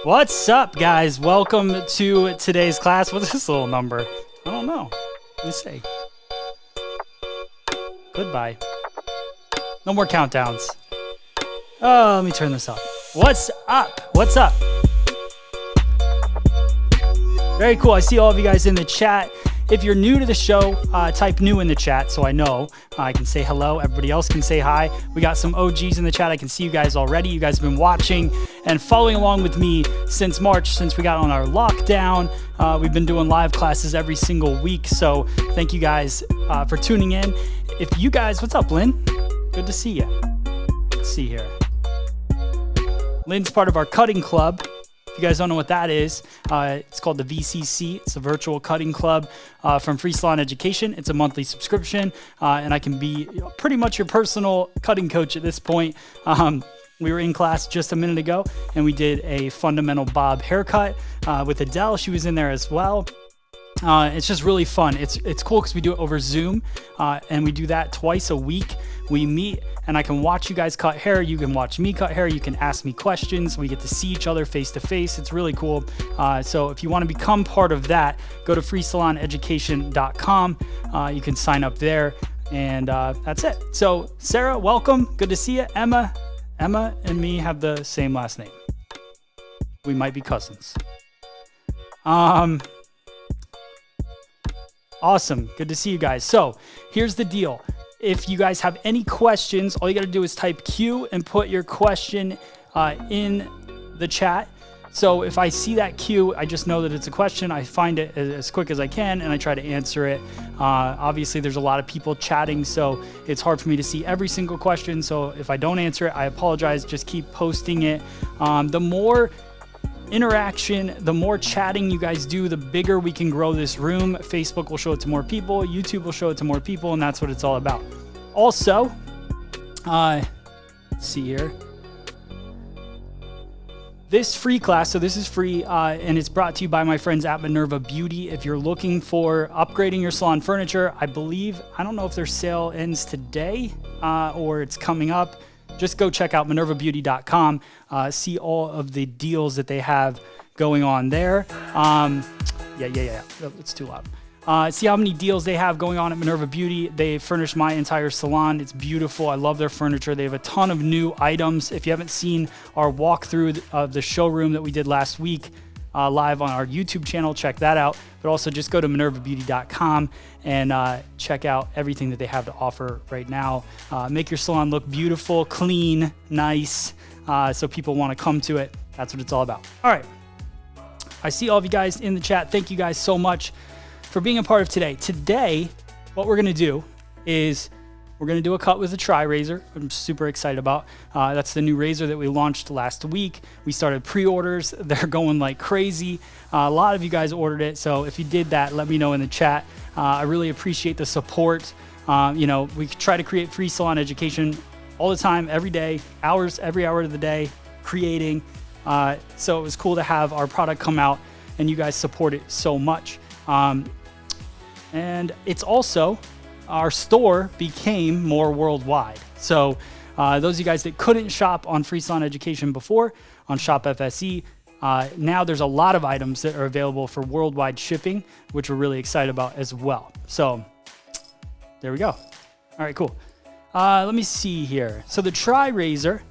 What's up, guys? Welcome to today's class. What's this little number? I don't know. Let me see. Goodbye. No more countdowns. Oh, let me turn this up. What's up? What's up? Very cool. I see all of you guys in the chat. If you're new to the show, type new in the chat so I know. I can say hello. Everybody else can say hi. We got some OGs in the chat. I can see you guys already. You guys have been watching and following along with me since March, since we got on our lockdown. We've been doing live classes every single week. So thank you guys for tuning in. If you guys, what's up, Lynn? Good to see you. Let's see here. Lynn's part of our cutting club. If you guys don't know what that is, it's called the VCC. It's a virtual cutting club from Free Salon Education. It's a monthly subscription, and I can be pretty much your personal cutting coach at this point. We were in class just a minute ago, and we did a fundamental bob haircut with Adele. She was in there as well. It's just really fun. It's cool because we do it over Zoom, and we do that twice a week. We meet, and I can watch you guys cut hair. You can watch me cut hair. You can ask me questions. We get to see each other face to face. It's really cool. So if you want to become part of that, go to freesaloneducation.com. You can sign up there, and that's it. So Sarah, welcome. Good to see you. Emma and me have the same last name. We might be cousins. Awesome. Good to see you guys. So here's the deal. If you guys have any questions, all you got to do is type Q and put your question in the chat. So if I see that Q, I just know that it's a question. I find it as quick as I can, and I try to answer it. Obviously, there's a lot of people chatting, so it's hard for me to see every single question. So if I don't answer it, I apologize. Just keep posting it. The more interaction, the more chatting you guys do, the bigger we can grow this room. Facebook will show it to more people, YouTube will show it to more people, and that's what it's all about. Also, let's see here. This free class, so this is free, and it's brought to you by my friends at Minerva Beauty. If you're looking for upgrading your salon furniture, I don't know if their sale ends today or it's coming up. Just go check out minervabeauty.com, see all of the deals that they have going on there. Yeah. It's too loud. See how many deals they have going on at Minerva Beauty. They furnish my entire salon. It's beautiful. I love their furniture. They have a ton of new items. If you haven't seen our walkthrough of the showroom that we did last week, live on our YouTube channel, check that out. But also just go to minervabeauty.com and check out everything that they have to offer right now. Make your salon look beautiful, clean, nice, so people want to come to it. That's what it's all about. All right. I see all of you guys in the chat. Thank you guys so much for being a part of today. Today, what we're going to do is we're going to do a cut with a TriRazor, which I'm super excited about. That's the new razor that we launched last week. We started pre-orders. They're going like crazy. A lot of you guys ordered it. So if you did that, let me know in the chat. I really appreciate the support. We try to create free salon education all the time, every day, every hour of the day, creating. So it was cool to have our product come out and you guys support it so much. And it's also, our store became more worldwide. So those of you guys that couldn't shop on Free Salon Education before, on Shop FSE, now there's a lot of items that are available for worldwide shipping, which we're really excited about as well. So there we go. All right, cool. Let me see here. So the TriRazor,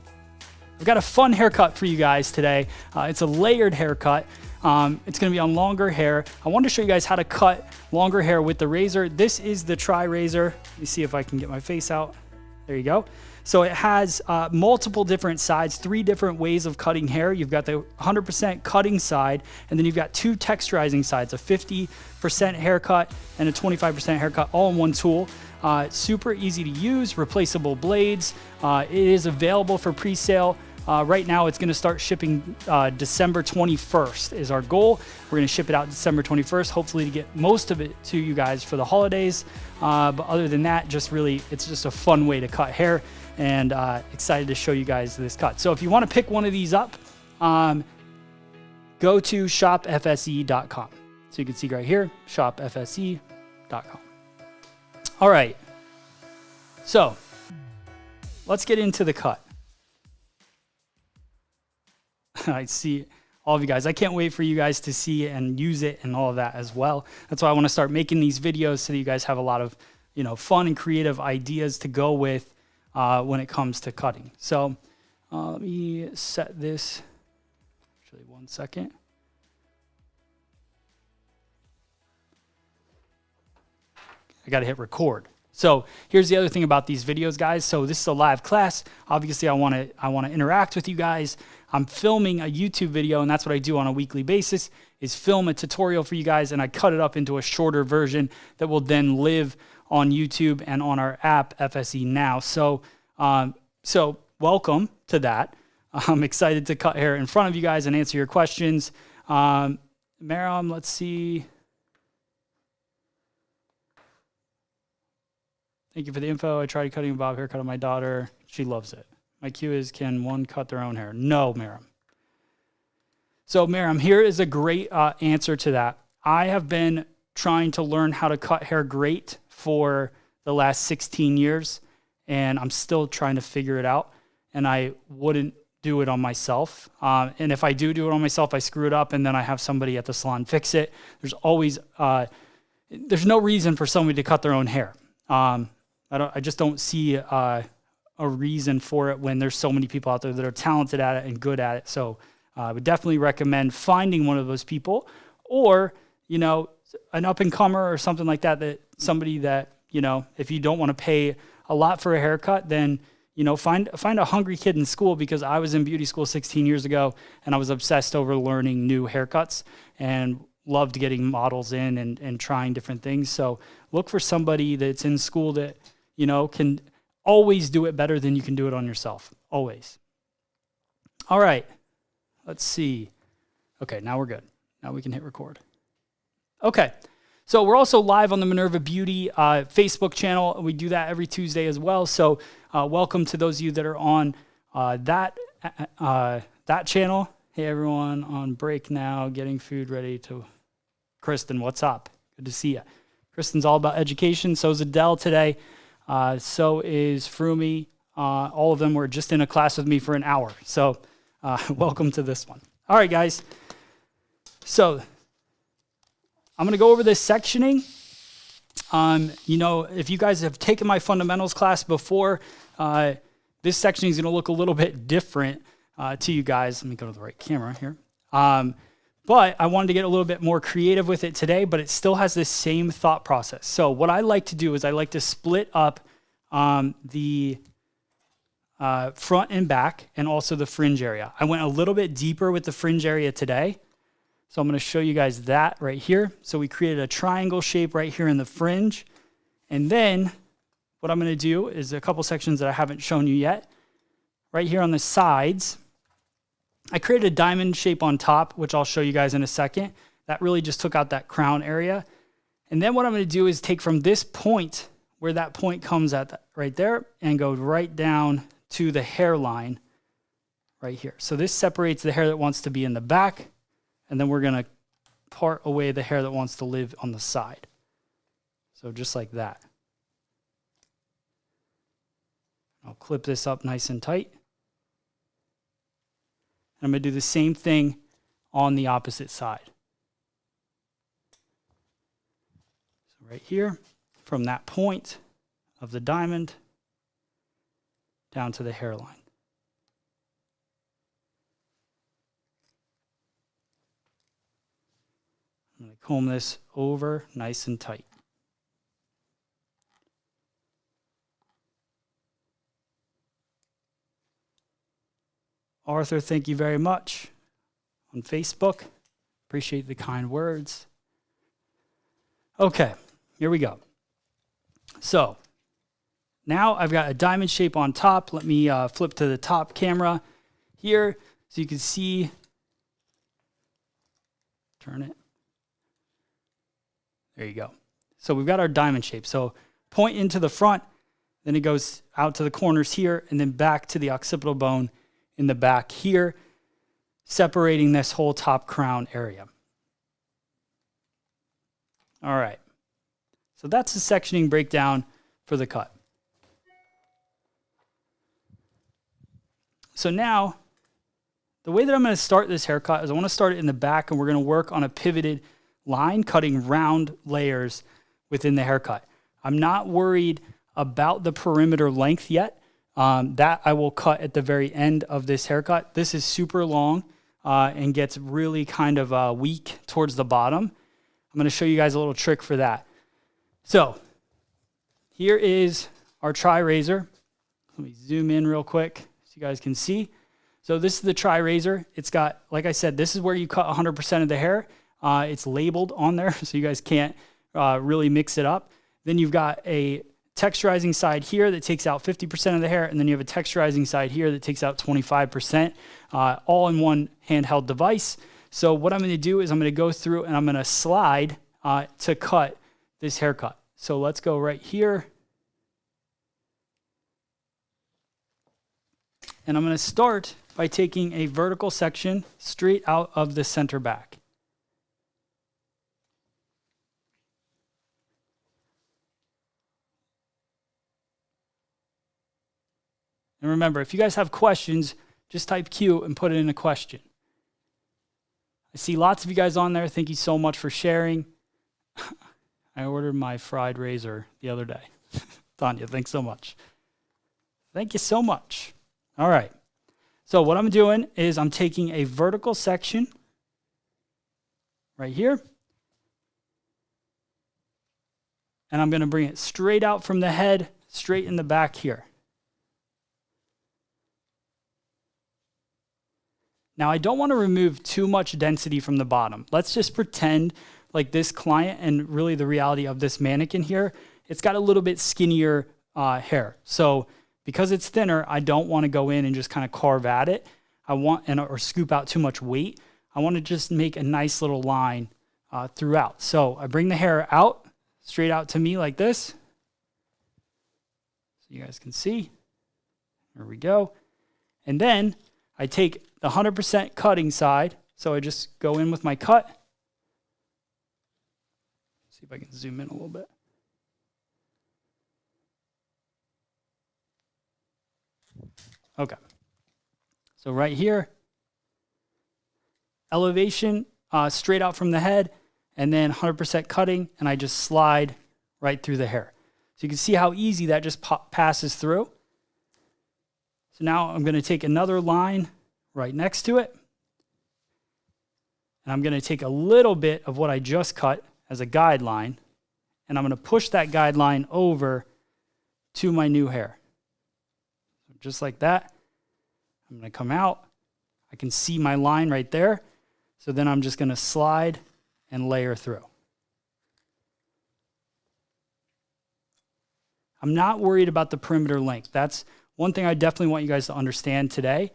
we've got a fun haircut for you guys today. It's a layered haircut. It's going to be on longer hair. I wanted to show you guys how to cut longer hair with the razor. This is the TriRazor. Let me see if I can get my face out. There you go. So it has multiple different sides, 3 different ways of cutting hair. You've got the 100% cutting side, and then you've got 2 texturizing sides, a 50% haircut and a 25% haircut, all in one tool. Super easy to use, replaceable blades. It is available for pre-sale. Right now, it's going to start shipping December 21st is our goal. We're going to ship it out December 21st, hopefully to get most of it to you guys for the holidays. But other than that, it's just a fun way to cut hair, and excited to show you guys this cut. So if you want to pick one of these up, go to shopfse.com. So you can see right here, shopfse.com. All right. So let's get into the cut. I see all of you guys. I can't wait for you guys to see it and use it and all of that as well. That's why I want to start making these videos so that you guys have a lot of, fun and creative ideas to go with when it comes to cutting. So let me set this, actually 1 second. I got to hit record. So here's the other thing about these videos, guys. So this is a live class. Obviously, I want to interact with you guys. I'm filming a YouTube video, and that's what I do on a weekly basis, is film a tutorial for you guys, and I cut it up into a shorter version that will then live on YouTube and on our app, FSE Now. So, so welcome to that. I'm excited to cut hair in front of you guys and answer your questions. Maram, let's see. Thank you for the info. I tried cutting a bob haircut on my daughter. She loves it. My cue is, can one cut their own hair? No, Maram. So Maram, here is a great answer to that. I have been trying to learn how to cut hair great for the last 16 years, and I'm still trying to figure it out, and I wouldn't do it on myself. And if I do it on myself, I screw it up, and then I have somebody at the salon fix it. There's always, there's no reason for somebody to cut their own hair. I just don't see a reason for it when there's so many people out there that are talented at it and good at it. So I would definitely recommend finding one of those people, or, an up-and-comer or something like that, somebody that, if you don't want to pay a lot for a haircut, then, find a hungry kid in school, because I was in beauty school 16 years ago, and I was obsessed over learning new haircuts and loved getting models in and trying different things. So look for somebody that's in school that, can always do it better than you can do it on yourself. Always. All right. Let's see. Okay, now we're good. Now we can hit record. Okay. So we're also live on the Minerva Beauty Facebook channel. We do that every Tuesday as well. So welcome to those of you that are on that channel. Hey, everyone, on break now, getting food ready to... Kristen, what's up? Good to see you. Kristen's all about education. So is Adele today. So is Frumi. All of them were just in a class with me for an hour. So welcome to this one. All right, guys. So I'm going to go over this sectioning. If you guys have taken my fundamentals class before, this sectioning is going to look a little bit different to you guys. Let me go to the right camera here. But I wanted to get a little bit more creative with it today, but it still has this same thought process. So what I like to do is I like to split up the front and back, and also the fringe area. I went a little bit deeper with the fringe area today. So I'm going to show you guys that right here. So we created a triangle shape right here in the fringe. And then what I'm going to do is a couple sections that I haven't shown you yet. Right here on the sides, I created a diamond shape on top, which I'll show you guys in a second. That really just took out that crown area. And then what I'm going to do is take from this point, where that point comes at right there, and go right down to the hairline right here. So this separates the hair that wants to be in the back, and then we're going to part away the hair that wants to live on the side. So just like that. I'll clip this up nice and tight. I'm going to do the same thing on the opposite side. So right here, from that point of the diamond down to the hairline. I'm going to comb this over nice and tight. Arthur, thank you very much on Facebook. Appreciate the kind words. Okay, here we go. So now I've got a diamond shape on top. Let me flip to the top camera here so you can see. Turn it. There you go. So we've got our diamond shape. So point into the front, then it goes out to the corners here, and then back to the occipital bone in the back here, separating this whole top crown area. All right. So that's the sectioning breakdown for the cut. So now the way that I'm going to start this haircut is I want to start it in the back, and we're going to work on a pivoted line, cutting round layers within the haircut. I'm not worried about the perimeter length yet. That I will cut at the very end of this haircut. This is super long and gets really kind of weak towards the bottom. I'm going to show you guys a little trick for that. So here is our TriRazor. Let me zoom in real quick so you guys can see. So this is the TriRazor. It's got, like I said, this is where you cut 100% of the hair. It's labeled on there so you guys can't really mix it up. Then you've got a texturizing side here that takes out 50% of the hair, and then you have a texturizing side here that takes out 25%, all in one handheld device. So what I'm going to do is I'm going to go through and I'm going to slide to cut this haircut. So let's go right here. And I'm going to start by taking a vertical section straight out of the center back. And remember, if you guys have questions, just type Q and put it in a question. I see lots of you guys on there. Thank you so much for sharing. I ordered my fried razor the other day. Tanya, thanks so much. Thank you so much. All right. So what I'm doing is I'm taking a vertical section right here, and I'm going to bring it straight out from the head, straight in the back here. Now, I don't want to remove too much density from the bottom. Let's just pretend like this client, and really the reality of this mannequin here, it's got a little bit skinnier hair. So because it's thinner, I don't want to go in and just kind of carve at it. Or scoop out too much weight. I want to just make a nice little line throughout. So I bring the hair out, straight out to me like this. So you guys can see. There we go. And then I take the 100% cutting side. So I just go in with my cut. See if I can zoom in a little bit. Okay. So right here, elevation straight out from the head, and then 100% cutting, and I just slide right through the hair. So you can see how easy that just passes through. So now I'm going to take another line right next to it, and I'm going to take a little bit of what I just cut as a guideline, and I'm going to push that guideline over to my new hair. Just like that. I'm going to come out. I can see my line right there. So then I'm just going to slide and layer through. I'm not worried about the perimeter length. That's one thing I definitely want you guys to understand today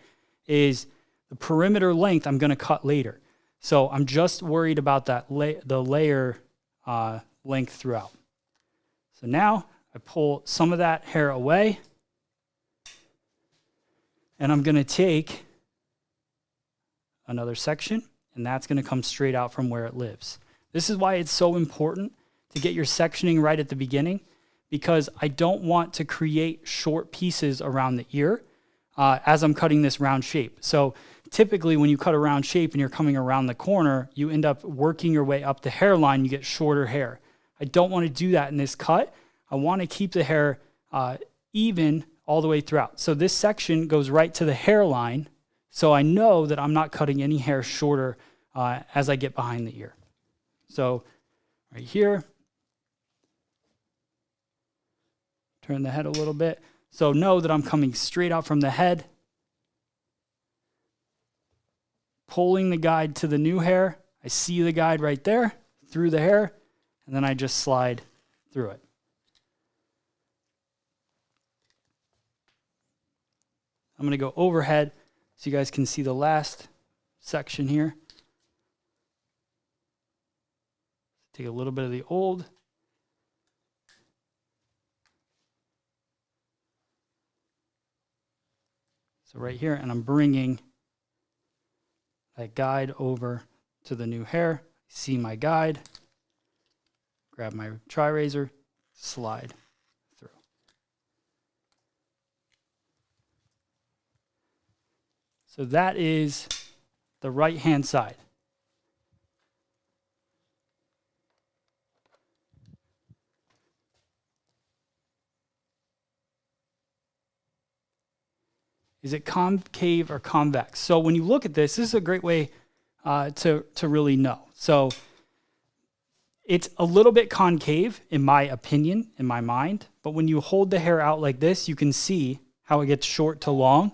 is the perimeter length I'm going to cut later. So I'm just worried about that the layer length throughout. So now I pull some of that hair away. And I'm going to take another section, and that's going to come straight out from where it lives. This is why it's so important to get your sectioning right at the beginning, because I don't want to create short pieces around the ear as I'm cutting this round shape. So typically when you cut a round shape and you're coming around the corner, you end up working your way up the hairline, you get shorter hair. I don't want to do that in this cut. I want to keep the hair even all the way throughout. So this section goes right to the hairline, so I know that I'm not cutting any hair shorter as I get behind the ear. So right here, turn the head a little bit. So know that I'm coming straight out from the head, pulling the guide to the new hair. I see the guide right there through the hair, and then I just slide through it. I'm going to go overhead so you guys can see the last section here. Take a little bit of the old. So right here, and I'm bringing that guide over to the new hair. See my guide. Grab my TriRazor, slide through. So that is the right-hand side. Is it concave or convex? So when you look at this, this is a great way to really know. So it's a little bit concave, in my opinion, in my mind. But when you hold the hair out like this, you can see how it gets short to long.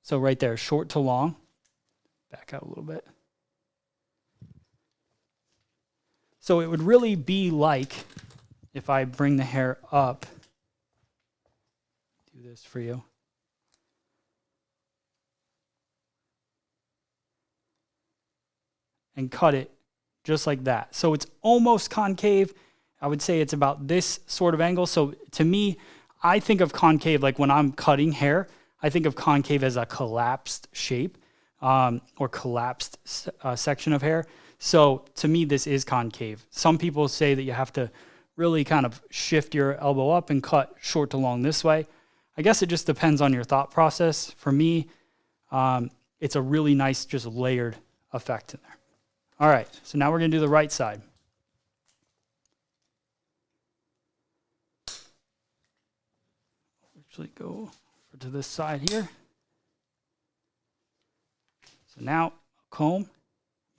So right there, short to long. Back out a little bit. So it would really be like, if I bring the hair up, do this for you. And cut it just like that. So it's almost concave. I would say it's about this sort of angle. So to me, I think of concave, like when I'm cutting hair, I think of concave as a collapsed shape or collapsed section of hair. So to me, this is concave. Some people say that you have to really kind of shift your elbow up and cut short to long this way. I guess it just depends on your thought process. For me, it's a really nice, just layered effect in there. All right, so now we're going to do the right side. Actually go over to this side here. So now, comb,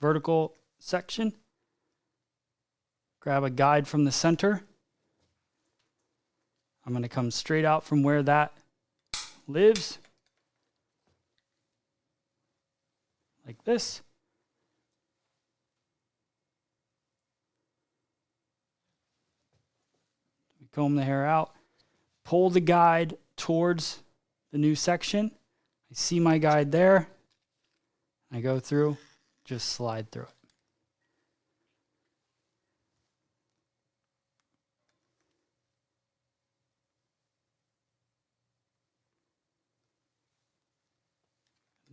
vertical section. Grab a guide from the center. I'm going to come straight out from where that lives. Like this. Comb the hair out, pull the guide towards the new section. I see my guide there. I go through, just slide through it.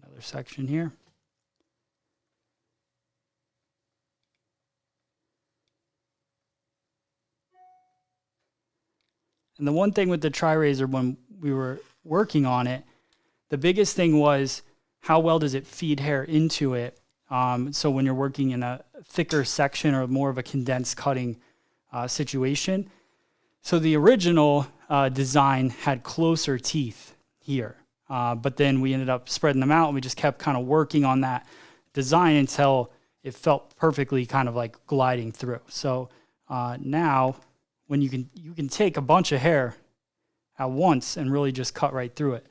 Another section here. And the one thing with the TriRazor when we were working on it, the biggest thing was how well does it feed hair into it. So when you're working in a thicker section or more of a condensed cutting situation. So the original design had closer teeth here. But then we ended up spreading them out and we just kept kind of working on that design until it felt perfectly kind of like gliding through. So now when you can take a bunch of hair at once and really just cut right through it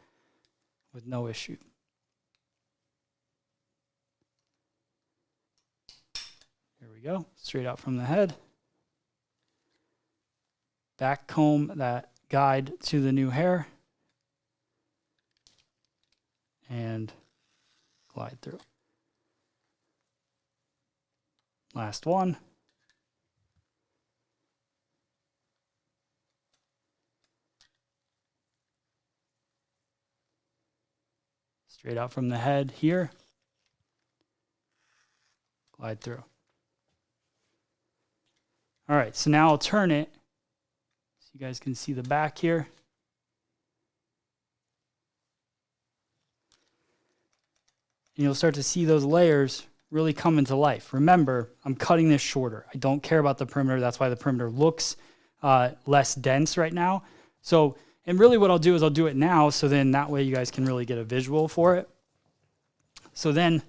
with no issue. Here we go, straight out from the head. Back comb that guide to the new hair and glide through. Last one. Straight out from the head here. Glide through. All right, so now I'll turn it so you guys can see the back here. And you'll start to see those layers really come into life. Remember, I'm cutting this shorter. I don't care about the perimeter. That's why the perimeter looks less dense right now. So, and really what I'll do is I'll do it now, so then that way you guys can really get a visual for it. So then,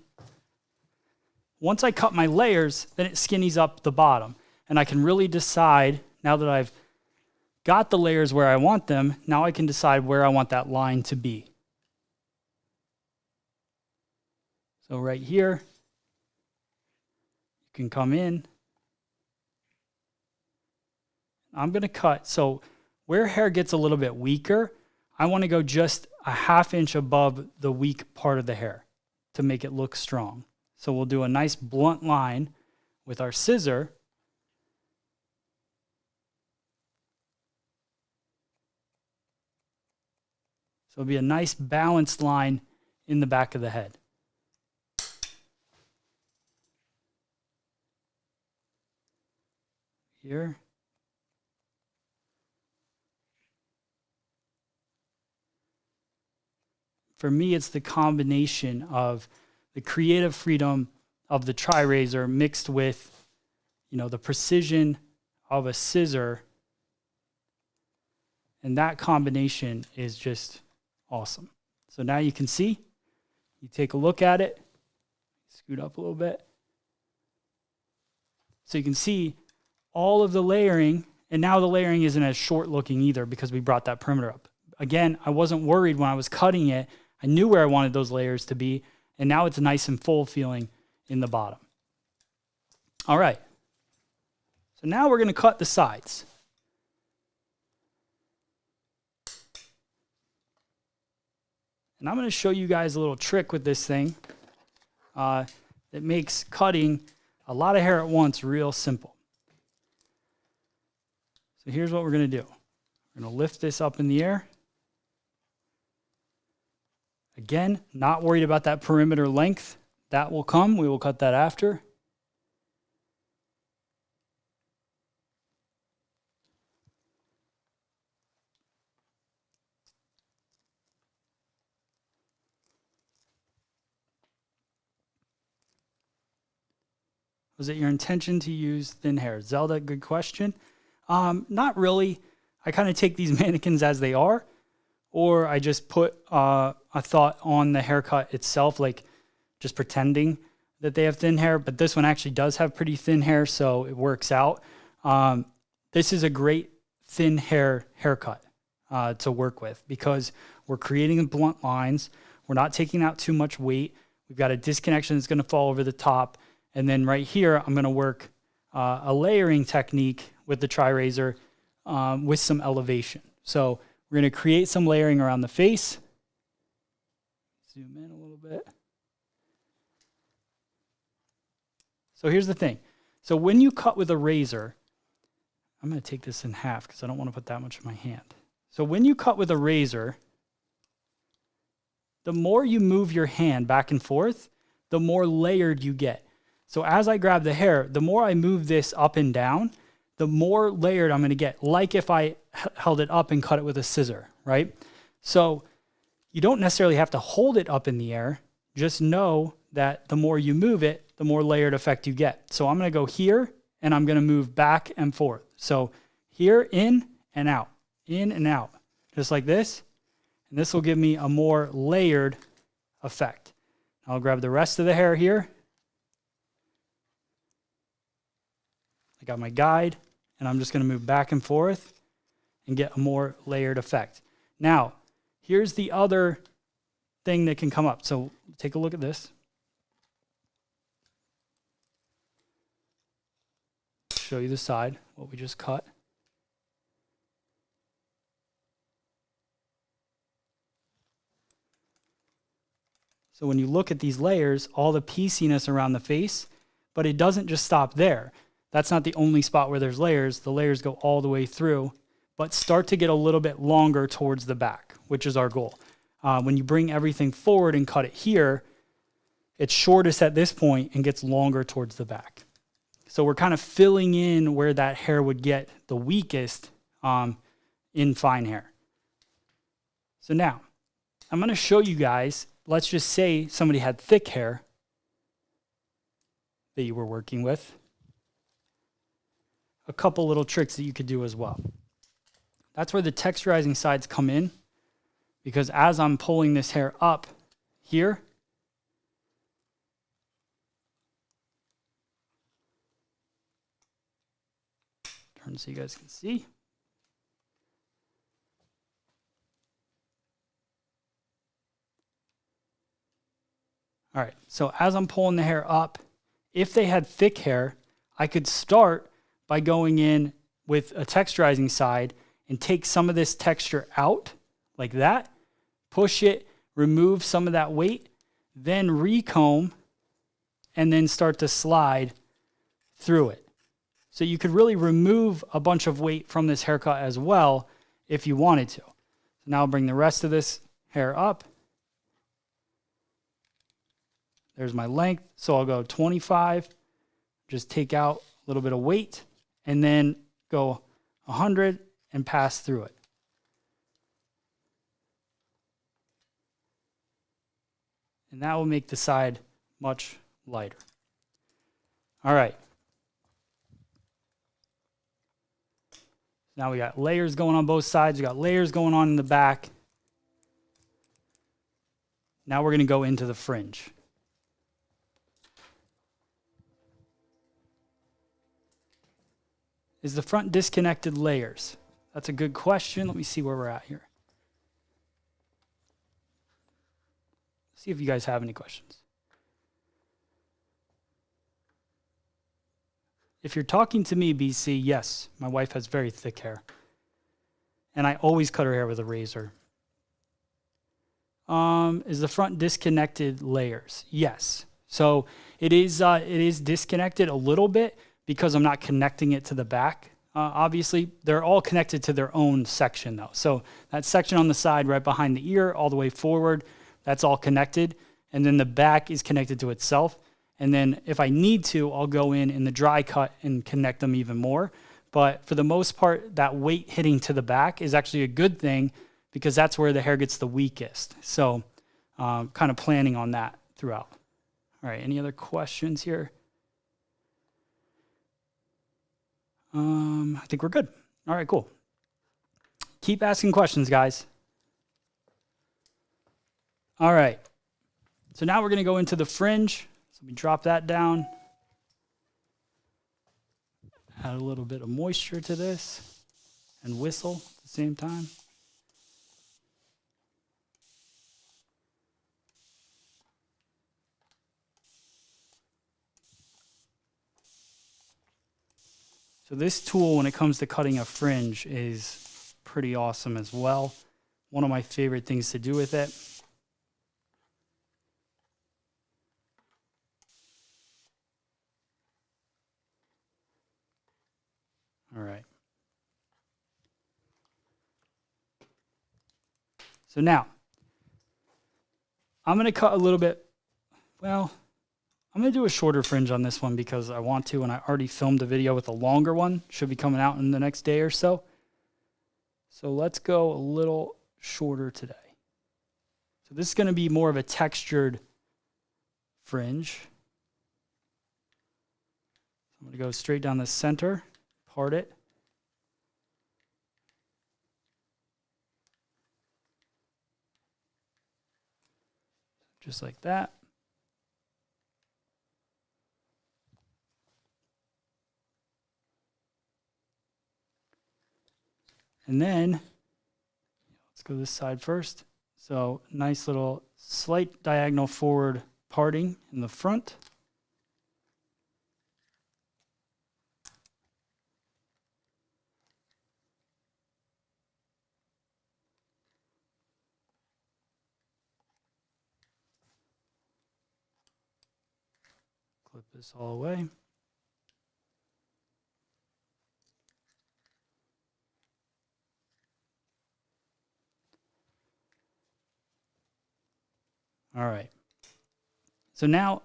once I cut my layers, then it skinnies up the bottom. And I can really decide, now that I've got the layers where I want them, now I can decide where I want that line to be. So right here, you can come in. I'm going to cut, so where hair gets a little bit weaker, I want to go just a ½ inch above the weak part of the hair to make it look strong. So we'll do a nice blunt line with our scissor. So it'll be a nice balanced line in the back of the head. Here. For me, it's the combination of the creative freedom of the TriRazor mixed with, the precision of a scissor. And that combination is just awesome. So now you can see, you take a look at it, scoot up a little bit. So you can see all of the layering, and now the layering isn't as short looking either because we brought that perimeter up. Again, I wasn't worried when I was cutting it. I knew where I wanted those layers to be, and now it's nice and full feeling in the bottom. All right. So now we're going to cut the sides. And I'm going to show you guys a little trick with this thing that makes cutting a lot of hair at once real simple. So here's what we're going to do. We're going to lift this up in the air. Again, not worried about that perimeter length. That will come. We will cut that after. Was it your intention to use thin hair? Zelda, good question. Not really. I kind of take these mannequins as they are, or I just put a thought on the haircut itself, like just pretending that they have thin hair. But this one actually does have pretty thin hair, so it works out. This is a great thin hair haircut to work with because we're creating blunt lines. We're not taking out too much weight. We've got a disconnection that's going to fall over the top. And then right here, I'm going to work a layering technique with the TriRazor with some elevation. So we're going to create some layering around the face. Zoom in a little bit. So here's the thing. So when you cut with a razor, I'm going to take this in half because I don't want to put that much in my hand. So when you cut with a razor, the more you move your hand back and forth, the more layered you get. So as I grab the hair, the more I move this up and down, the more layered I'm going to get, like if I held it up and cut it with a scissor, right? So you don't necessarily have to hold it up in the air. Just know that the more you move it, the more layered effect you get. So I'm going to go here, and I'm going to move back and forth. So here, in and out, just like this. And this will give me a more layered effect. I'll grab the rest of the hair here. I got my guide, and I'm just going to move back and forth and get a more layered effect. Now, here's the other thing that can come up. So take a look at this. Show you the side, what we just cut. So when you look at these layers, all the pieciness around the face, but it doesn't just stop there. That's not the only spot where there's layers. The layers go all the way through, but start to get a little bit longer towards the back, which is our goal. When you bring everything forward and cut it here, it's shortest at this point and gets longer towards the back. So we're kind of filling in where that hair would get the weakest in fine hair. So now, I'm going to show you guys, let's just say somebody had thick hair that you were working with. A couple little tricks that you could do as well. That's where the texturizing sides come in, because as I'm pulling this hair up here, turn so you guys can see. All right, so as I'm pulling the hair up, if they had thick hair, I could start by going in with a texturizing side and take some of this texture out like that, push it, remove some of that weight, then recomb, and then start to slide through it. So you could really remove a bunch of weight from this haircut as well if you wanted to. So now I'll bring the rest of this hair up. There's my length. So I'll go 25, just take out a little bit of weight, and then go 100 and pass through it. And that will make the side much lighter. All right. Now we got layers going on both sides. We got layers going on in the back. Now we're going to go into the fringe. Is the front disconnected layers? That's a good question. Let me see where we're at here. See if you guys have any questions. If you're talking to me, BC, yes, my wife has very thick hair. And I always cut her hair with a razor. Is the front disconnected layers? Yes. So it is disconnected a little bit because I'm not connecting it to the back. Obviously, they're all connected to their own section though. So that section on the side right behind the ear all the way forward, that's all connected. And then the back is connected to itself. And then if I need to, I'll go in the dry cut and connect them even more. But for the most part, that weight hitting to the back is actually a good thing because that's where the hair gets the weakest. So kind of planning on that throughout. All right, any other questions here? I think we're good. All right, cool. Keep asking questions, guys. All right. So now we're going to go into the fringe. So we drop that down. Add a little bit of moisture to this and whistle at the same time. So this tool, when it comes to cutting a fringe, is pretty awesome as well. One of my favorite things to do with it. All right. So now, I'm going to cut a little bit, well, I'm going to do a shorter fringe on this one because I want to, and I already filmed a video with a longer one. Should be coming out in the next day or so. So let's go a little shorter today. So this is going to be more of a textured fringe. I'm going to go straight down the center, part it. Just like that. And then, let's go this side first. So nice little slight diagonal forward parting in the front. Clip this all away. All right. So now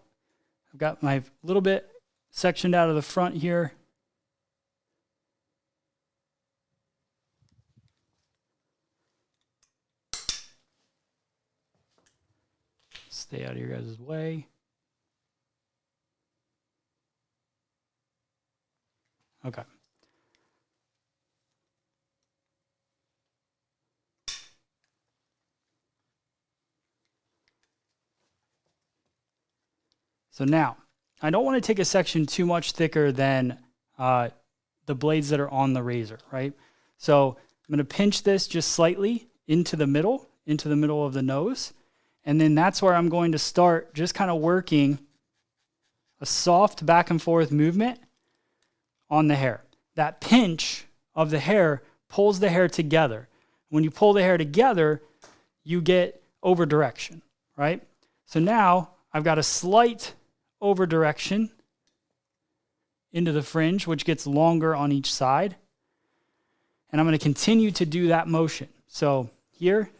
I've got my little bit sectioned out of the front here. Stay out of your guys' way. Okay. So now, I don't want to take a section too much thicker than the blades that are on the razor, right? So I'm going to pinch this just slightly into the middle of the nose. And then that's where I'm going to start just kind of working a soft back and forth movement on the hair. That pinch of the hair pulls the hair together. When you pull the hair together, you get over direction, right? So now I've got a slight over direction into the fringe, which gets longer on each side. And I'm going to continue to do that motion. So here,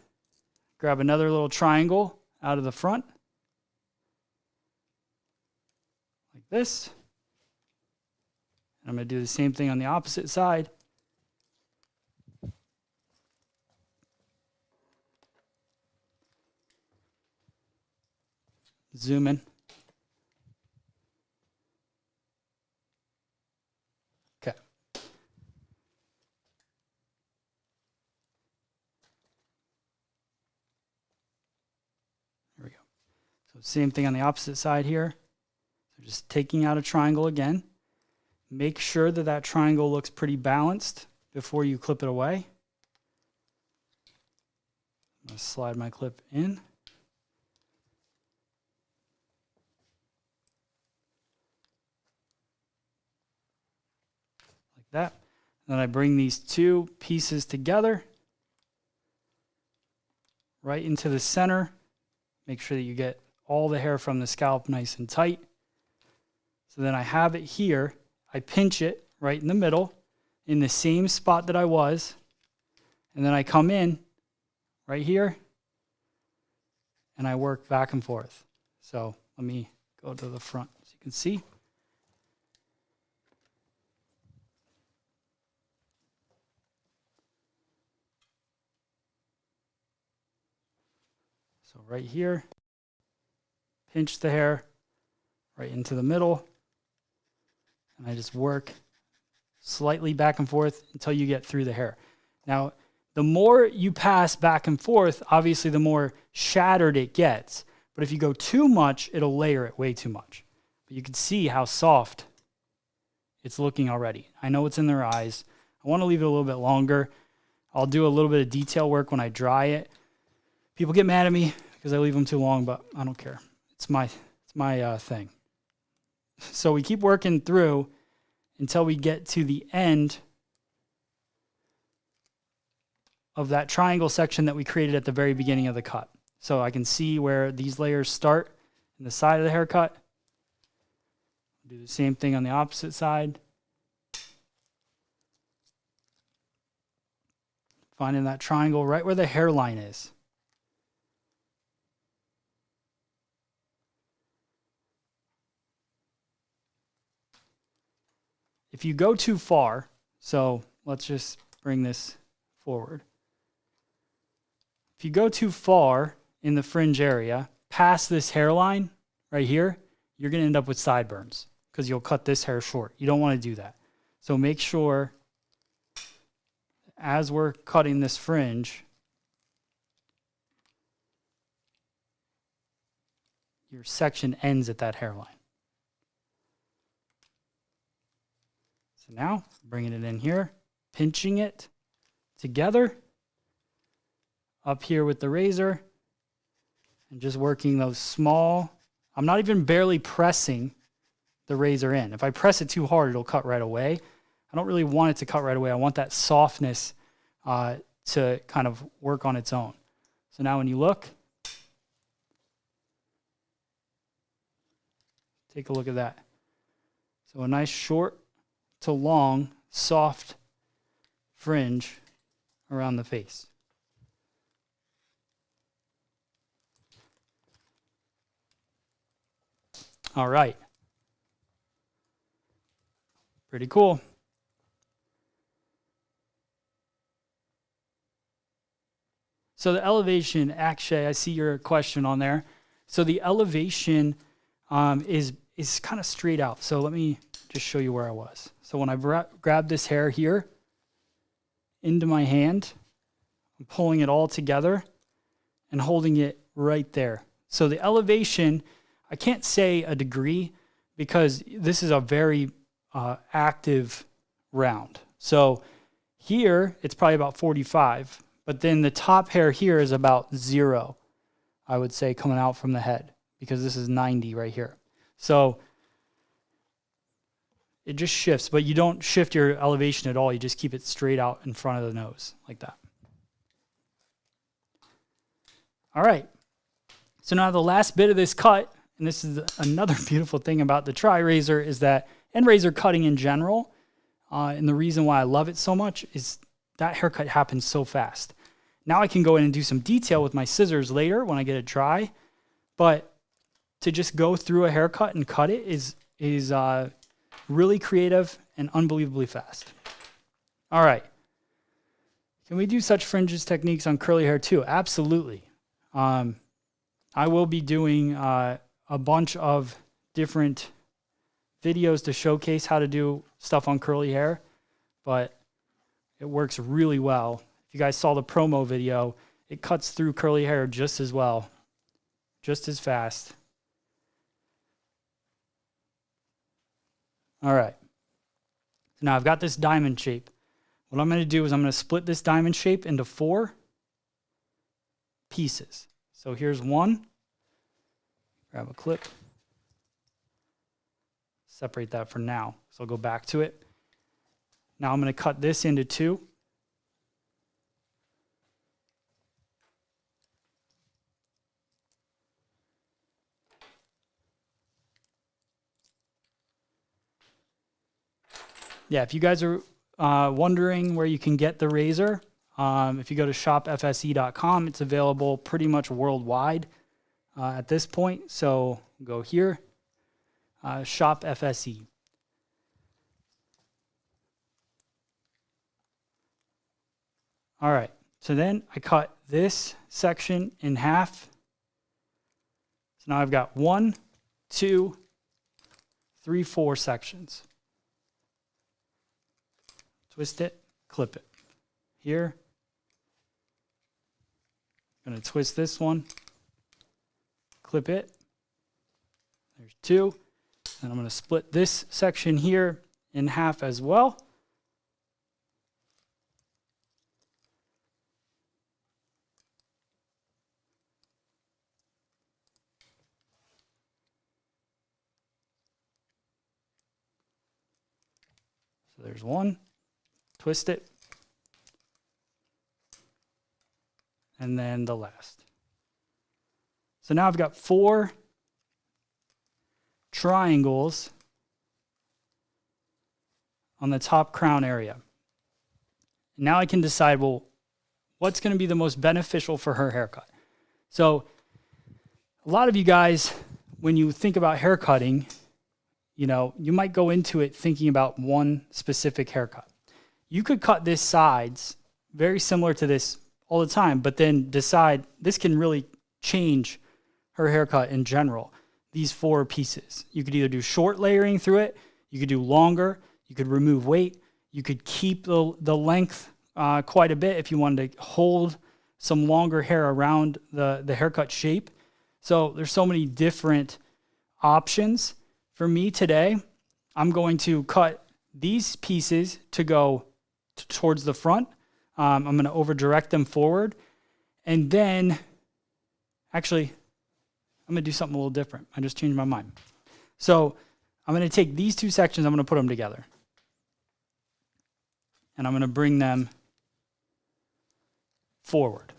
grab another little triangle out of the front, like this. And I'm going to do the same thing on the opposite side. Zoom in. So same thing on the opposite side here. So just taking out a triangle again. Make sure that that triangle looks pretty balanced before you clip it away. I'm going to slide my clip in. Like that. Then I bring these two pieces together right into the center. Make sure that you get all the hair from the scalp nice and tight. So then I have it here. I pinch it right in the middle in the same spot that I was. And then I come in right here and I work back and forth. So let me go to the front so you can see. So right here, pinch the hair right into the middle, and I just work slightly back and forth until you get through the hair. Now, the more you pass back and forth, obviously the more shattered it gets. But if you go too much, it'll layer it way too much. But you can see how soft it's looking already. I know it's in their eyes. I want to leave it a little bit longer. I'll do a little bit of detail work when I dry it. People get mad at me because I leave them too long, but I don't care. It's my thing. So we keep working through until we get to the end of that triangle section that we created at the very beginning of the cut. So I can see where these layers start in the side of the haircut. Do the same thing on the opposite side. Finding that triangle right where the hairline is. If you go too far, so let's just bring this forward. If you go too far in the fringe area, past this hairline right here, you're going to end up with sideburns because you'll cut this hair short. You don't want to do that. So make sure as we're cutting this fringe, your section ends at that hairline. So now, bringing it in here, pinching it together, up here with the razor, and just working those small, I'm not even barely pressing the razor in. If I press it too hard, it'll cut right away. I don't really want it to cut right away. I want that softness to kind of work on its own. So now when you look, take a look at that. So a nice short to long, soft fringe around the face. All right. Pretty cool. So the elevation, Akshay, I see your question on there. So the elevation is kind of straight out. So let me just show you where I was. So when I grab this hair here into my hand, I'm pulling it all together and holding it right there. So the elevation, I can't say a degree because this is a very active round. So here, it's probably about 45, but then the top hair here is about 0, I would say, coming out from the head because this is 90 right here. So it just shifts, but you don't shift your elevation at all. You just keep it straight out in front of the nose like that. All right. So now the last bit of this cut, and this is another beautiful thing about the TriRazor, is that, and razor cutting in general, and the reason why I love it so much is that haircut happens so fast. Now I can go in and do some detail with my scissors later when I get it dry, but to just go through a haircut and cut it is really creative and unbelievably fast. All right. Can we do such fringes techniques on curly hair too? Absolutely. I will be doing a bunch of different videos to showcase how to do stuff on curly hair, but it works really well. If you guys saw the promo video, it cuts through curly hair just as well, just as fast. All right. So now I've got this diamond shape. What I'm going to do is I'm going to split this diamond shape into 4 pieces. So here's one. Grab a clip. Separate that for now. So I'll go back to it. Now I'm going to cut this into 2. Yeah, if you guys are wondering where you can get the razor, if you go to shopfse.com, it's available pretty much worldwide at this point. So go here, Shop FSE. All right, so then I cut this section in half. So now I've got 1, 2, 3, 4 sections. Twist it, clip it. Here, I'm going to twist this one, clip it. There's 2. And I'm going to split this section here in half as well. So there's 1. Twist it, and then the last. So now I've got 4 triangles on the top crown area. Now I can decide, well, what's going to be the most beneficial for her haircut? So a lot of you guys, when you think about haircutting, you know, you might go into it thinking about one specific haircut. You could cut this sides very similar to this all the time, but then decide this can really change her haircut in general. These 4 pieces. You could either do short layering through it, you could do longer, you could remove weight, you could keep the length quite a bit if you wanted to hold some longer hair around the haircut shape. So there's so many different options. For me today, I'm going to cut these pieces to go towards the front. I'm going to over direct them forward. And then, actually, I'm going to do something a little different. I just changed my mind. So I'm going to take these 2 sections, I'm going to put them together. And I'm going to bring them forward,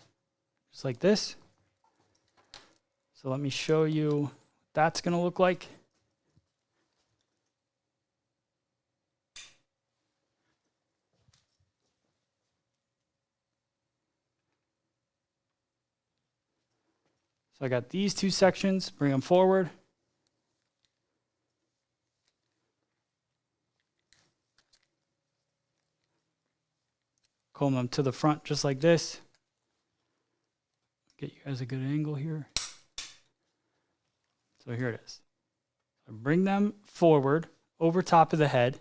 just like this. So let me show you what that's going to look like. So I got these 2 sections, bring them forward. Comb them to the front just like this. Get you guys a good angle here. So here it is. I bring them forward over top of the head.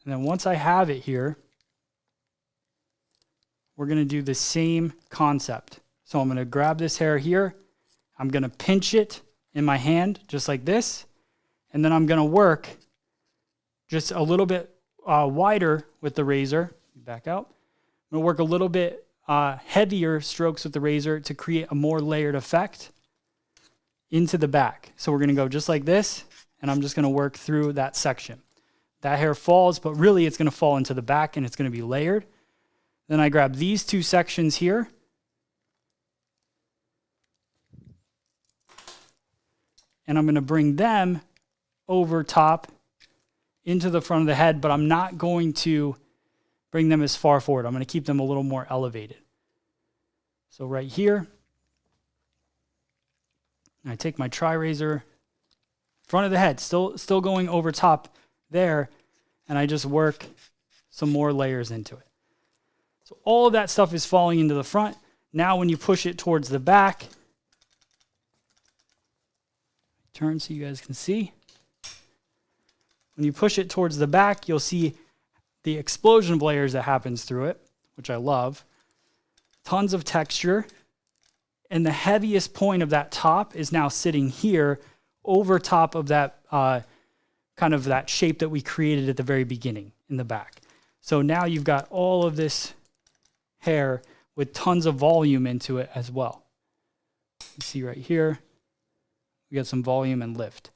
And then once I have it here, we're going to do the same concept. So I'm going to grab this hair here. I'm going to pinch it in my hand just like this. And then I'm going to work just a little bit wider with the razor. Back out. I'm going to work a little bit heavier strokes with the razor to create a more layered effect into the back. So we're going to go just like this. And I'm just going to work through that section. That hair falls, but really it's going to fall into the back and it's going to be layered. Then I grab these 2 sections here. And I'm going to bring them over top into the front of the head, but I'm not going to bring them as far forward. I'm going to keep them a little more elevated. So right here, I take my TriRazor, front of the head, still going over top there, and I just work some more layers into it. So all of that stuff is falling into the front. Now when you push it towards the back, turn so you guys can see. When you push it towards the back, you'll see the explosion of layers that happens through it, which I love. Tons of texture. And the heaviest point of that top is now sitting here over top of that kind of that shape that we created at the very beginning in the back. So now you've got all of this hair with tons of volume into it as well. You see right here, we got some volume and lift,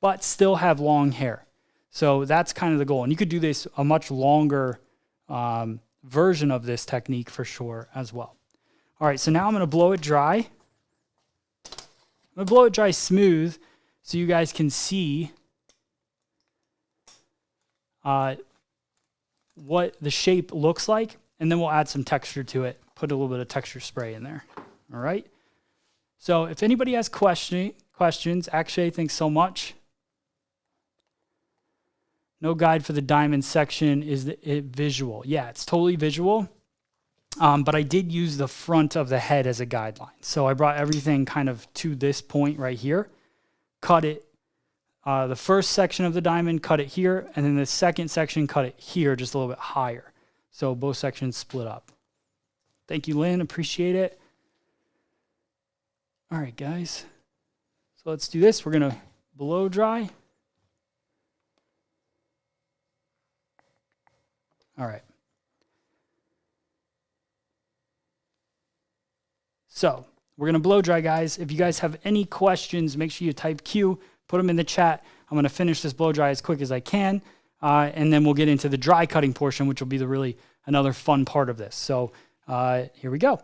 but still have long hair. So that's kind of the goal. And you could do this a much longer version of this technique for sure as well. All right, so now I'm going to blow it dry. I'm going to blow it dry smooth so you guys can see what the shape looks like, and then we'll add some texture to it, put a little bit of texture spray in there. All right? So if anybody has questions, actually, thanks so much. No guide for the diamond section. Is it visual? Yeah, it's totally visual. But I did use the front of the head as a guideline. So I brought everything kind of to this point right here, cut it, the first section of the diamond, cut it here, and then the second section, cut it here, just a little bit higher. So both sections split up. Thank you, Lynn. Appreciate it. All right, guys. So let's do this. We're going to blow dry. All right. So we're going to blow dry, guys. If you guys have any questions, make sure you type Q, put them in the chat. I'm going to finish this blow dry as quick as I can. And then we'll get into the dry cutting portion, which will be another fun part of this. So here we go.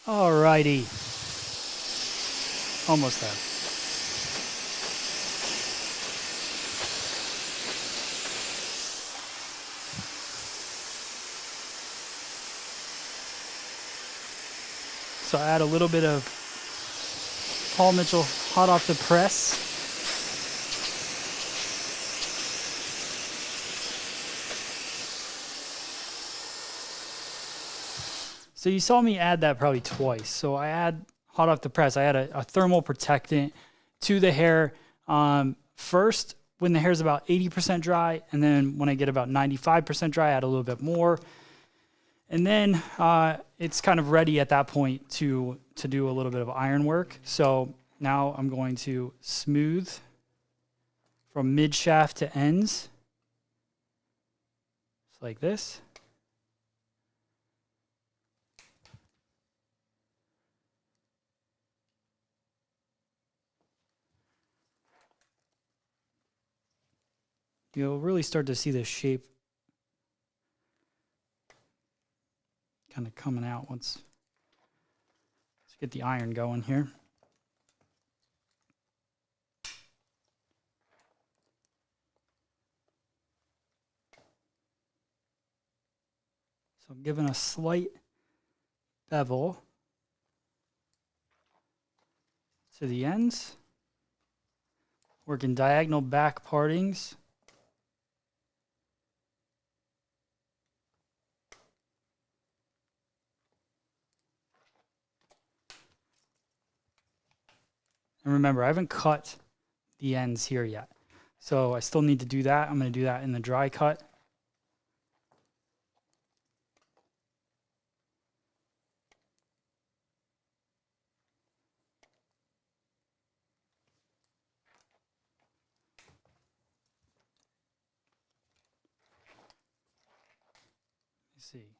Alrighty. Almost there. So I add a little bit of Paul Mitchell hot off the press. So you saw me add that probably twice. So I add hot off the press. I add a thermal protectant to the hair first when the hair is about 80% dry, and then when I get about 95% dry, I add a little bit more. And then it's kind of ready at that point to do a little bit of iron work. So now I'm going to smooth from mid shaft to ends, just like this. You'll really start to see the shape kind of coming out once. Let's get the iron going here. So I'm giving a slight bevel to the ends, working diagonal back partings. And remember, I haven't cut the ends here yet. So I still need to do that. I'm going to do that in the dry cut. Let's see.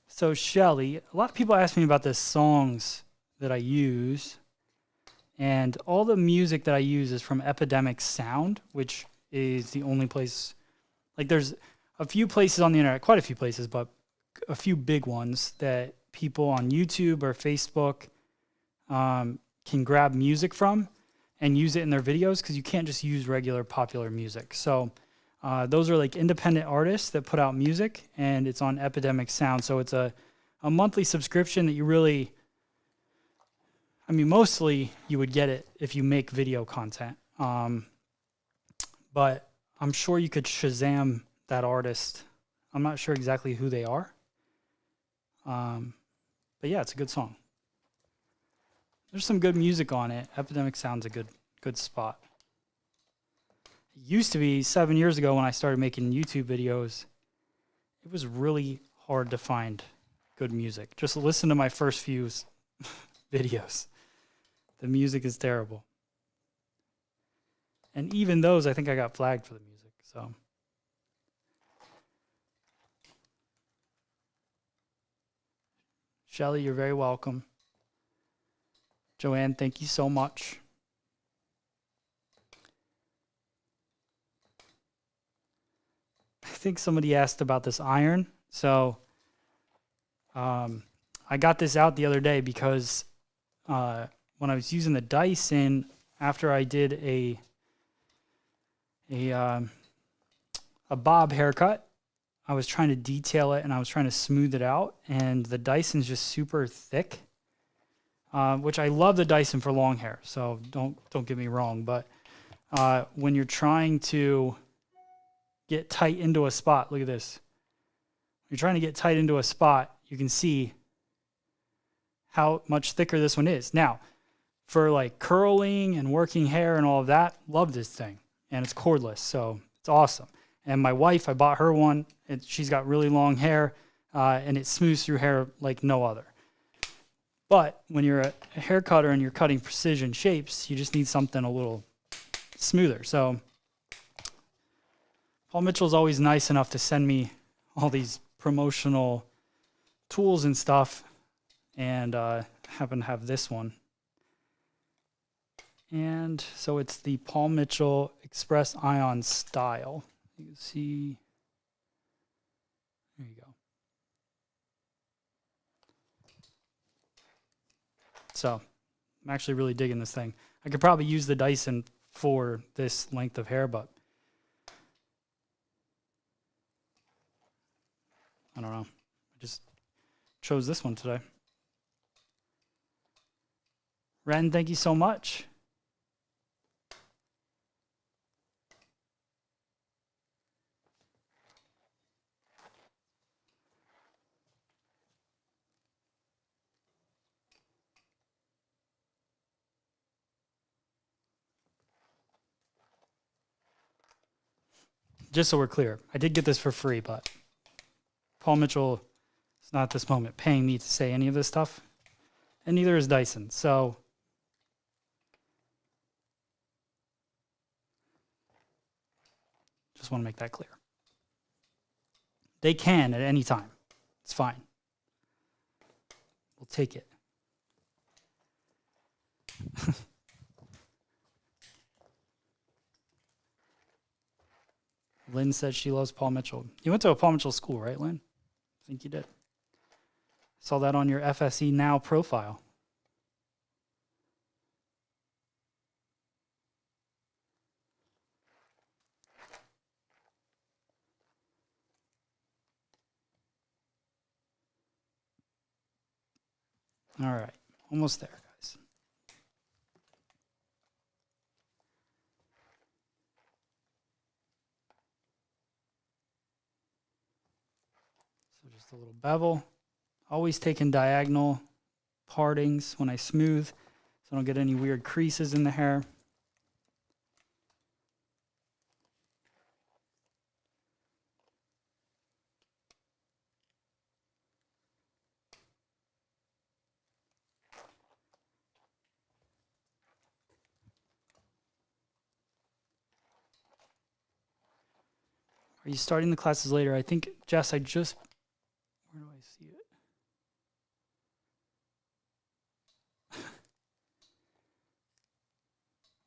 So Shelly, a lot of people ask me about the songs that I use, and all the music that I use is from Epidemic Sound, which is the only place, like there's a few places on the internet, quite a few places, but a few big ones that people on YouTube or Facebook can grab music from and use it in their videos, because you can't just use regular popular music. So those are like independent artists that put out music, and it's on Epidemic Sound. So it's a monthly subscription that you really, I mean, mostly you would get it if you make video content. But I'm sure you could Shazam that artist. I'm not sure exactly who they are. But yeah, it's a good song. There's some good music on it. Epidemic Sound's a good spot. It used to be 7 years ago when I started making YouTube videos. It was really hard to find good music. Just listen to my first few videos. The music is terrible. And even those, I think I got flagged for the music. So Shelly, you're very welcome. Joanne, thank you so much. I think somebody asked about this iron. So I got this out the other day because when I was using the Dyson, after I did a bob haircut, I was trying to detail it and I was trying to smooth it out, and the Dyson's just super thick, which I love the Dyson for long hair, so don't get me wrong, but when you're trying to get tight into a spot, look at this. When you're trying to get tight into a spot, you can see how much thicker this one is. Now, for like curling and working hair and all of that, love this thing. And it's cordless, so it's awesome. And my wife, I bought her one, and she's got really long hair, and it smooths through hair like no other. But when you're a hair cutter and you're cutting precision shapes, you just need something a little smoother. So Paul Mitchell's always nice enough to send me all these promotional tools and stuff, and I happen to have this one. And so it's the Paul Mitchell Express Ion Style. You can see, there you go. So I'm actually really digging this thing. I could probably use the Dyson for this length of hair, but I don't know. I just chose this one today. Ren, thank you so much. Just so we're clear, I did get this for free, but Paul Mitchell is not at this moment paying me to say any of this stuff, and neither is Dyson. So just want to make that clear. They can at any time. It's fine. We'll take it. Lynn said she loves Paul Mitchell. You went to a Paul Mitchell school, right, Lynn? I think you did. Saw that on your FSE Now profile. All right, almost there, guys. So just a little bevel. Always taking diagonal partings when I smooth, so I don't get any weird creases in the hair. Are you starting the classes later? I think, Jess, where do I see it?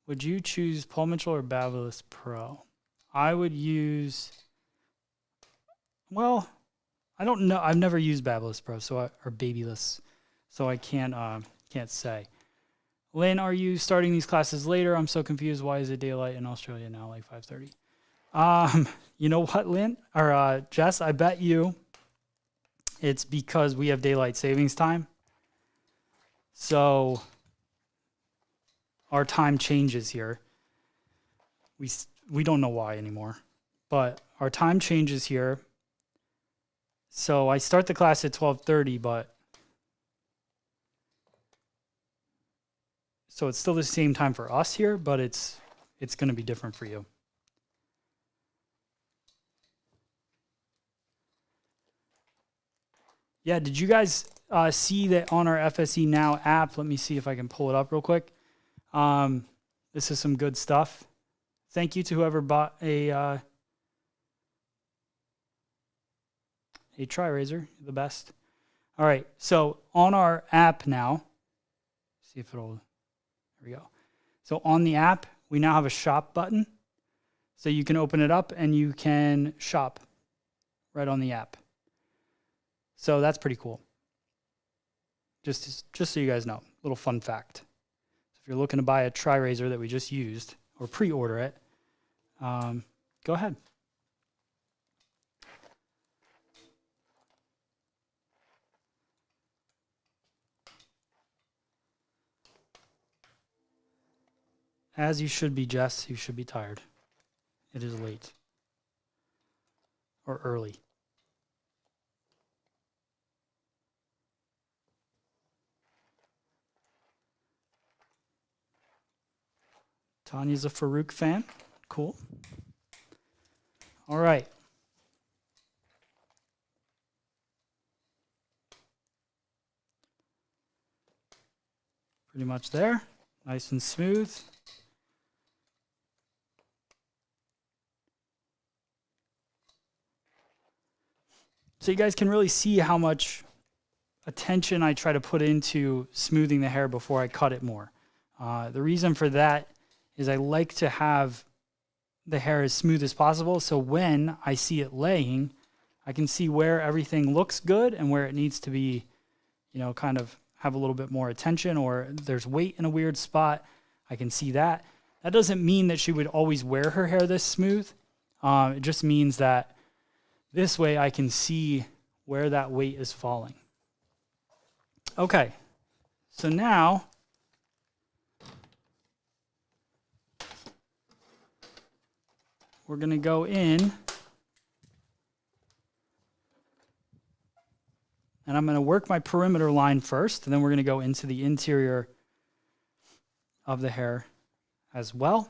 Would you choose Paul Mitchell or Babyliss Pro? I would use, well, I don't know. I've never used Babyliss Pro, or Babyliss, so I can't say. Lynn, are you starting these classes later? I'm so confused. Why is it daylight in Australia now, like 5:30? You know what, Lynn, or Jess, I bet you it's because we have daylight savings time. So our time changes here. We don't know why anymore, but our time changes here. So I start the class at 12:30, but so it's still the same time for us here, but it's going to be different for you. Yeah, did you guys see that on our FSE Now app? Let me see if I can pull it up real quick. This is some good stuff. Thank you to whoever bought a TriRazor, the best. All right, so on our app now, see if it'll, there we go. So on the app, we now have a shop button. So you can open it up and you can shop right on the app. So that's pretty cool. Just so you guys know, little fun fact. So if you're looking to buy a TriRazor that we just used or pre-order it, go ahead. As you should be, Jess, you should be tired. It is late or early. Tanya's a Farouk fan. Cool. All right. Pretty much there. Nice and smooth. So you guys can really see how much attention I try to put into smoothing the hair before I cut it more. The reason for that is I like to have the hair as smooth as possible, so when I see it laying, I can see where everything looks good and where it needs to be, kind of have a little bit more attention, or there's weight in a weird spot. I can see that. That doesn't mean that she would always wear her hair this smooth. It just means that this way I can see where that weight is falling. Okay, so now we're going to go in and I'm going to work my perimeter line first, and then we're going to go into the interior of the hair as well.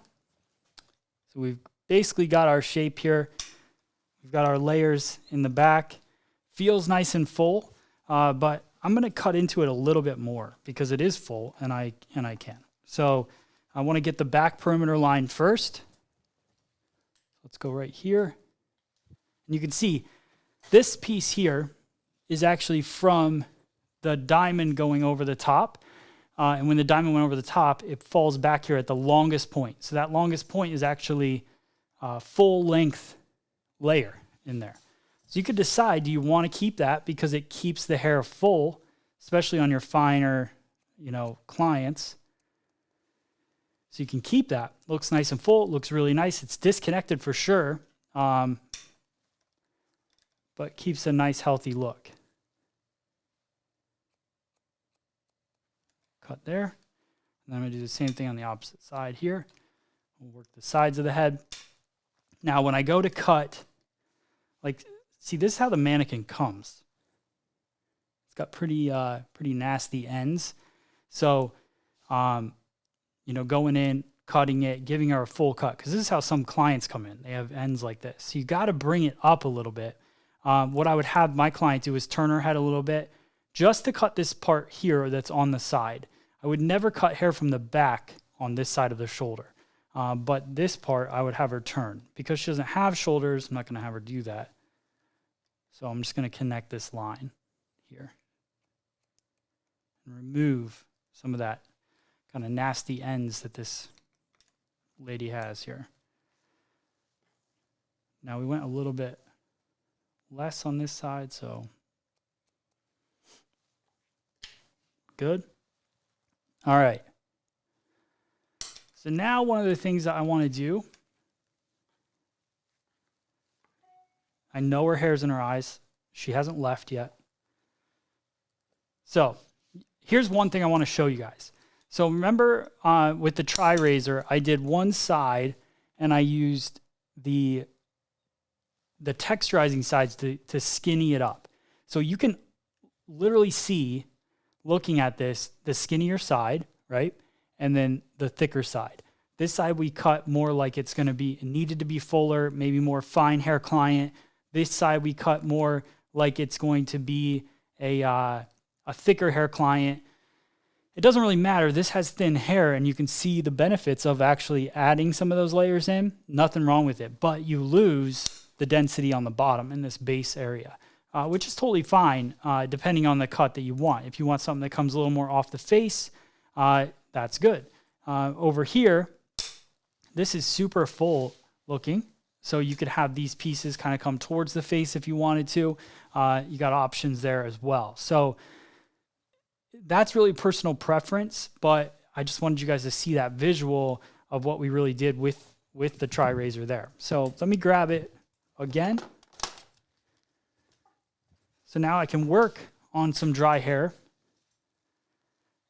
So we've basically got our shape here. We've got our layers in the back. Feels nice and full, but I'm going to cut into it a little bit more because it is full, and I can. So I want to get the back perimeter line first. Let's go right here. And you can see this piece here is actually from the diamond going over the top. And when the diamond went over the top, it falls back here at the longest point. So that longest point is actually a full length layer in there. So you could decide, do you want to keep that because it keeps the hair full, especially on your finer, clients. So you can keep that. Looks nice and full. It looks really nice. It's disconnected for sure, but keeps a nice healthy look. Cut there. And then I'm going to do the same thing on the opposite side here. We'll work the sides of the head. Now, when I go to cut, see, this is how the mannequin comes. It's got pretty nasty ends. So, going in, cutting it, giving her a full cut, because this is how some clients come in. They have ends like this. So you got to bring it up a little bit. What I would have my client do is turn her head a little bit just to cut this part here that's on the side. I would never cut hair from the back on this side of the shoulder. But this part, I would have her turn. Because she doesn't have shoulders, I'm not going to have her do that. So I'm just going to connect this line here. And remove some of that kind of nasty ends that this lady has here. Now we went a little bit less on this side, so good. All right. So now one of the things that I want to do, I know her hair's in her eyes. She hasn't left yet. So here's one thing I want to show you guys. So remember with the TriRazor, I did one side and I used the texturizing sides to skinny it up. So you can literally see, looking at this, the skinnier side, right? And then the thicker side. This side we cut more like it's going to be, it needed to be fuller, maybe more fine hair client. This side we cut more like it's going to be a thicker hair client. It doesn't really matter. This has thin hair and you can see the benefits of actually adding some of those layers in. Nothing wrong with it, but you lose the density on the bottom in this base area, which is totally fine depending on the cut that you want. If you want something that comes a little more off the face, that's good. Over here, this is super full looking. So you could have these pieces kind of come towards the face if you wanted to. You got options there as well. So that's really personal preference, but I just wanted you guys to see that visual of what we really did with the TriRazor there. So let me grab it again. So now I can work on some dry hair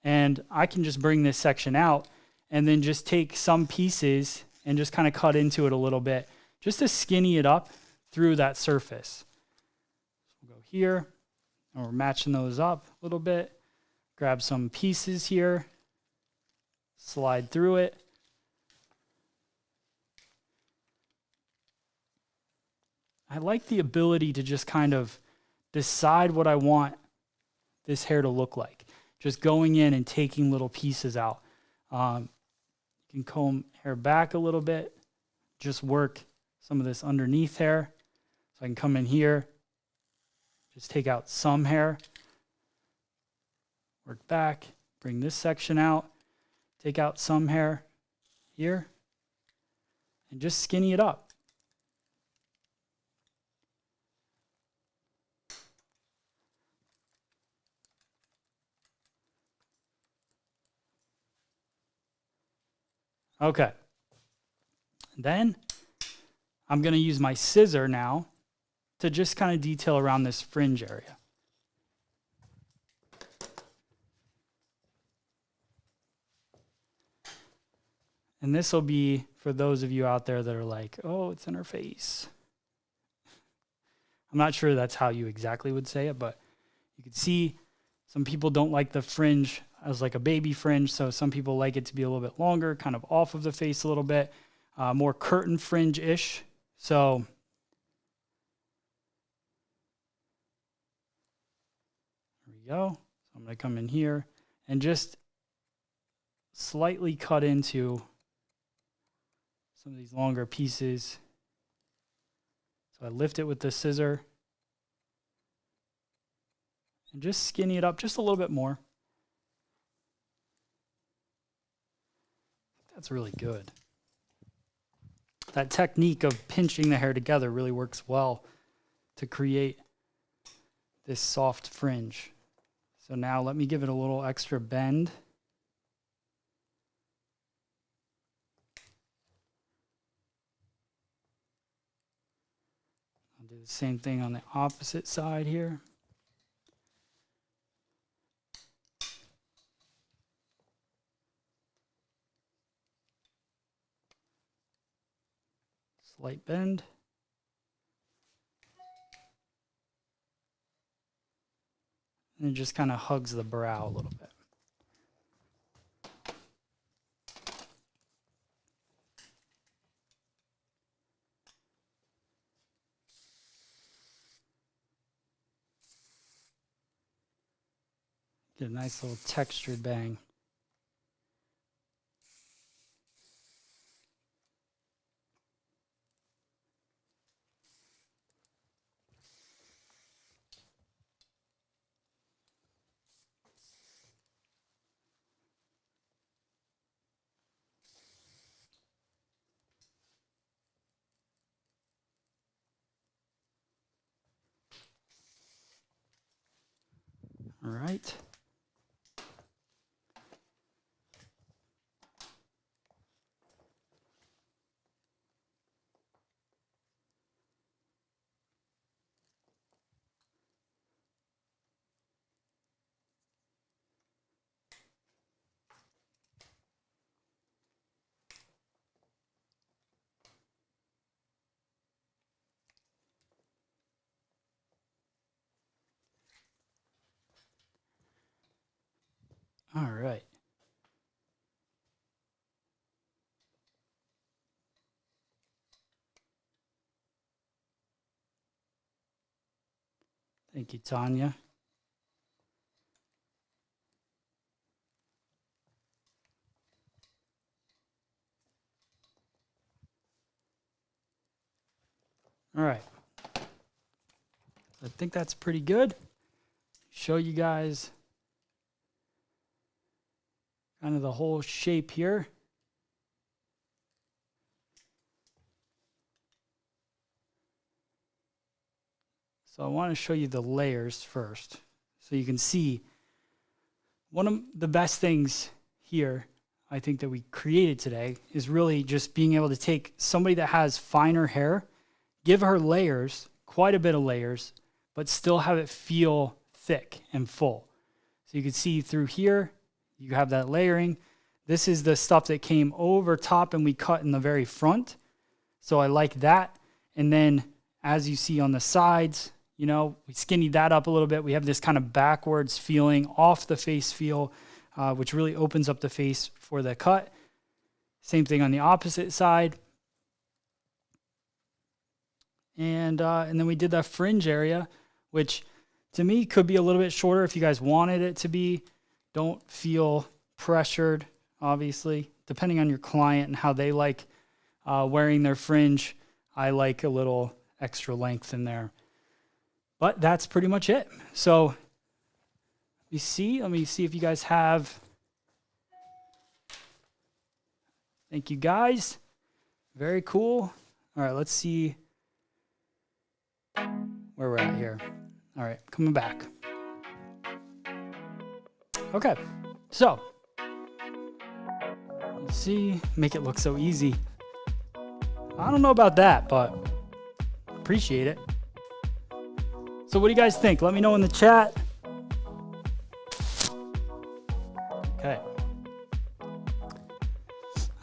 and I can just bring this section out and then just take some pieces and just kind of cut into it a little bit just to skinny it up through that surface. We'll go here and we're matching those up a little bit. Grab some pieces here, slide through it. I like the ability to just kind of decide what I want this hair to look like. Just going in and taking little pieces out. You can comb hair back a little bit, just work some of this underneath hair. So I can come in here, just take out some hair. Work back, bring this section out, take out some hair here, and just skinny it up. Okay. Then I'm going to use my scissor now to just kind of detail around this fringe area. And this will be for those of you out there that are like, oh, it's in her face. I'm not sure that's how you exactly would say it, but you can see some people don't like the fringe as like a baby fringe, so some people like it to be a little bit longer, kind of off of the face a little bit, more curtain fringe-ish. So there we go. So I'm going to come in here and just slightly cut into some of these longer pieces. So I lift it with the scissor and just skinny it up just a little bit more. That's really good. That technique of pinching the hair together really works well to create this soft fringe. So now let me give it a little extra bend. I'll do the same thing on the opposite side here. Slight bend. And it just kind of hugs the brow a little bit. Get a nice little textured bang. All right. All right. Thank you, Tanya. All right. I think that's pretty good. Show you guys kind of the whole shape here. So I want to show you the layers first so you can see one of the best things here I think that we created today is really just being able to take somebody that has finer hair, give her layers, quite a bit of layers, but still have it feel thick and full. So you can see through here, you have that layering. This is the stuff that came over top and we cut in the very front. So I like that. And then as you see on the sides, you know, we skinnied that up a little bit. We have this kind of backwards feeling, off the face feel, which really opens up the face for the cut. Same thing on the opposite side. And then we did that fringe area, which to me could be a little bit shorter if you guys wanted it to be. Don't feel pressured, obviously, depending on your client and how they like wearing their fringe. I like a little extra length in there. But that's pretty much it. So let me see if you guys have. Thank you guys. Very cool. All right, let's see where we're at here. All right, coming back. Okay, so See, make it look so easy. I don't know about that, but appreciate it. So what do you guys think? Let me know in the chat. Okay.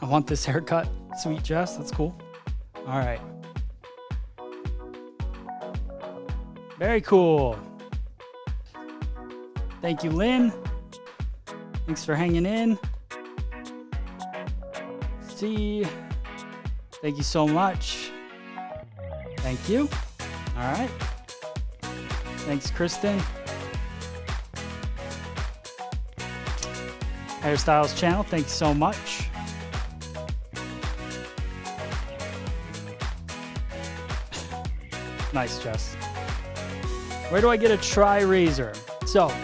I want this haircut. Sweet Jess, that's cool. All right. Very cool. Thank you, Lynn. Thanks for hanging in. See. Thank you so much. Thank you. All right. Thanks, Kristen. Hairstyles channel, thanks so much. Nice, Jess. Where do I get a TriRazor? So, if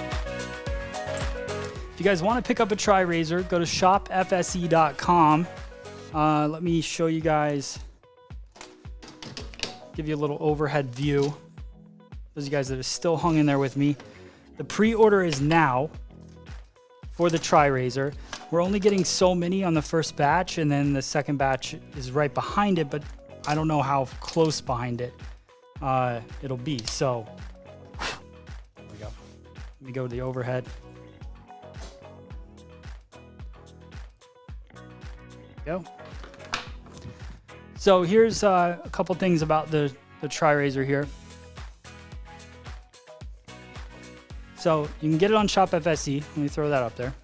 you guys want to pick up a TriRazor, go to shopfse.com. Let me show you guys, give you a little overhead view. Those of you guys that are still hung in there with me. The pre-order is now for the TriRazor. We're only getting so many on the first batch, and then the second batch is right behind it, but I don't know how close behind it it'll be. So, there we go. Let me go to the overhead. There we go. So here's a couple things about the TriRazor here. So you can get it on Shop FSE. Let me throw that up there.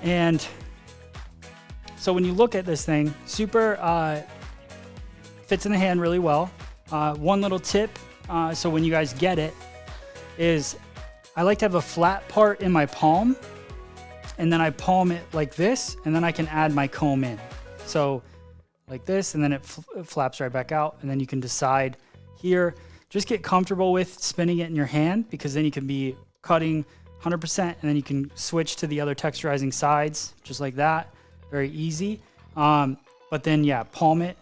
And so when you look at this thing, super fits in the hand really well. One little tip, so when you guys get it, is I like to have a flat part in my palm, and then I palm it like this, and then I can add my comb in. So like this, and then it flaps right back out, and then you can decide here. Just get comfortable with spinning it in your hand, because then you can be cutting 100%, and then you can switch to the other texturizing sides, just like that. Very easy. But then, yeah, palm it.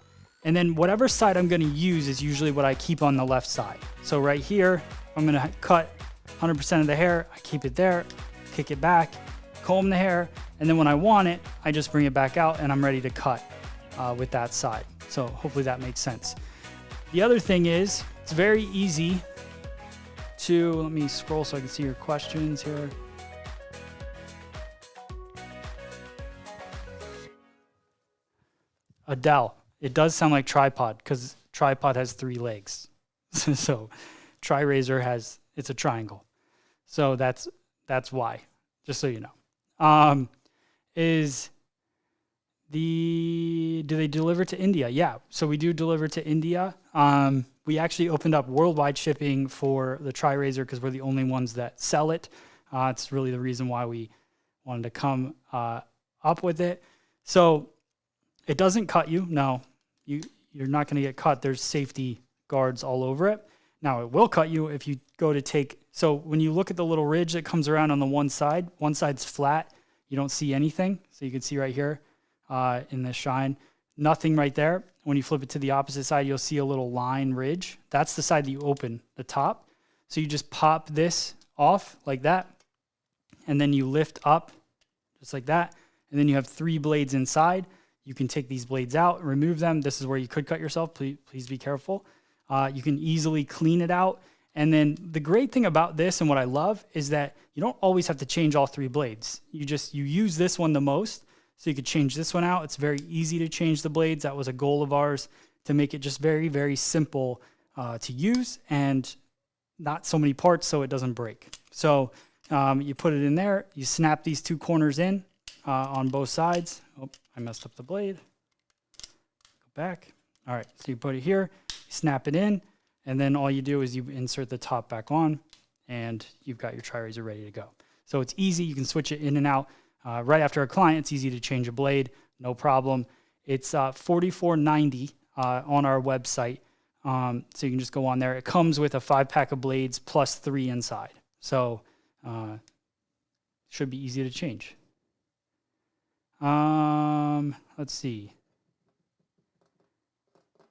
And then whatever side I'm gonna use is usually what I keep on the left side. So right here, I'm gonna cut 100% of the hair. I keep it there, kick it back, comb the hair, and then when I want it, I just bring it back out, and I'm ready to cut with that side. So hopefully that makes sense. The other thing is, it's very easy to, let me scroll so I can see your questions here. Adele, it does sound like tripod, because tripod has 3 legs. So TriRazor has, it's a triangle. So that's why, just so you know. Do they deliver to India? Yeah, so we do deliver to India. We actually opened up worldwide shipping for the TriRazor because we're the only ones that sell it. It's really the reason why we wanted to come up with it. So it doesn't cut you. No, you're not going to get cut. There's safety guards all over it. Now it will cut you if you go to take, so when you look at the little ridge that comes around on the one side's flat, you don't see anything. So you can see right here in this shine, nothing right there. When you flip it to the opposite side, you'll see a little line ridge. That's the side that you open, the top. So you just pop this off like that, and then you lift up just like that, and then you have 3 blades inside. You can take these blades out, remove them. This is where you could cut yourself. Please be careful. You can easily clean it out. And then the great thing about this, and what I love, is that you don't always have to change all 3 blades. You use this one the most. So you could change this one out. It's very easy to change the blades. That was a goal of ours, to make it just very, very simple to use, and not so many parts so it doesn't break. So you put it in there. You snap these 2 corners in on both sides. Oh, I messed up the blade. Go back. All right, so you put it here, you snap it in, and then all you do is you insert the top back on, and you've got your TriRazor ready to go. So it's easy. You can switch it in and out. Right after a client, it's easy to change a blade, no problem. It's $44.90 on our website, so you can just go on there. It comes with a 5-pack of blades plus 3 inside, so should be easy to change. Let's see.